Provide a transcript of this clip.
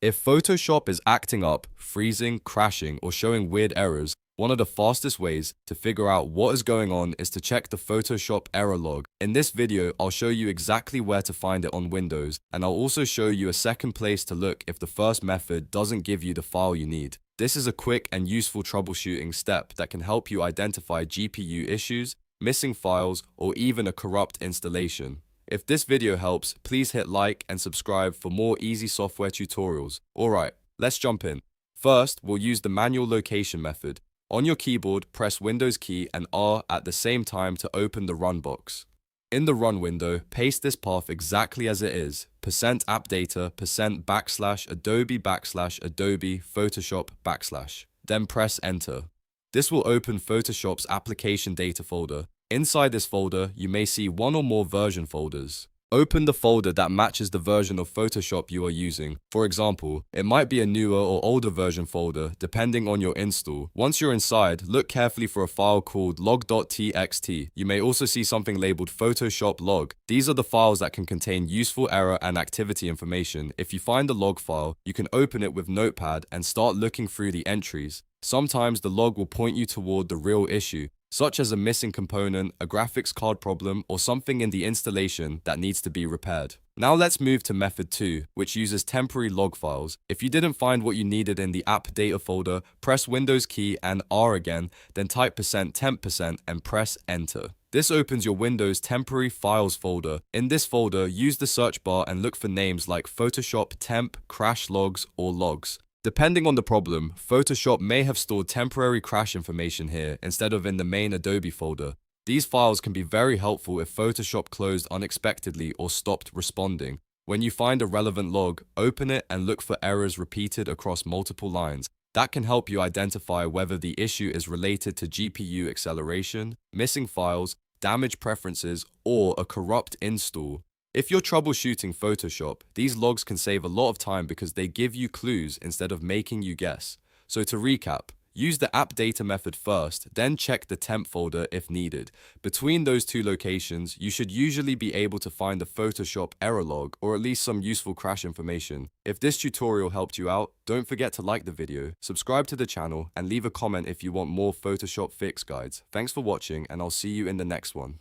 If Photoshop is acting up, freezing, crashing, or showing weird errors, one of the fastest ways to figure out what is going on is to check the Photoshop error log. In this video, I'll show you exactly where to find it on Windows, and I'll also show you a second place to look if the first method doesn't give you the file you need. This is a quick and useful troubleshooting step that can help you identify GPU issues, missing files, or even a corrupt installation. If this video helps, please hit like and subscribe for more easy software tutorials. Alright, let's jump in. First, we'll use the manual location method. On your keyboard, press Windows key and R at the same time to open the run box. In the run window, paste this path exactly as it is, %appdata, %\adobe /adobe Photoshop /. Then press enter. This will open Photoshop's application data folder. Inside this folder, you may see one or more version folders. Open the folder that matches the version of Photoshop you are using. For example, it might be a newer or older version folder, depending on your install. Once you're inside, look carefully for a file called log.txt. You may also see something labeled Photoshop log. These are the files that can contain useful error and activity information. If you find the log file, you can open it with Notepad and start looking through the entries. Sometimes the log will point you toward the real issue, such as a missing component, a graphics card problem, or something in the installation that needs to be repaired. Now let's move to method 2, which uses temporary log files. If you didn't find what you needed in the app data folder, press Windows key and R again, then type %temp% and press enter. This opens your Windows temporary files folder. In this folder, use the search bar and look for names like Photoshop temp, crash logs, or logs. Depending on the problem, Photoshop may have stored temporary crash information here instead of in the main Adobe folder. These files can be very helpful if Photoshop closed unexpectedly or stopped responding. When you find a relevant log, open it and look for errors repeated across multiple lines. That can help you identify whether the issue is related to GPU acceleration, missing files, damaged preferences, or a corrupt install. If you're troubleshooting Photoshop, these logs can save a lot of time because they give you clues instead of making you guess. So to recap, use the appdata method first, then check the temp folder if needed. Between those two locations, you should usually be able to find the Photoshop error log or at least some useful crash information. If this tutorial helped you out, don't forget to like the video, subscribe to the channel, and leave a comment if you want more Photoshop fix guides. Thanks for watching, and I'll see you in the next one.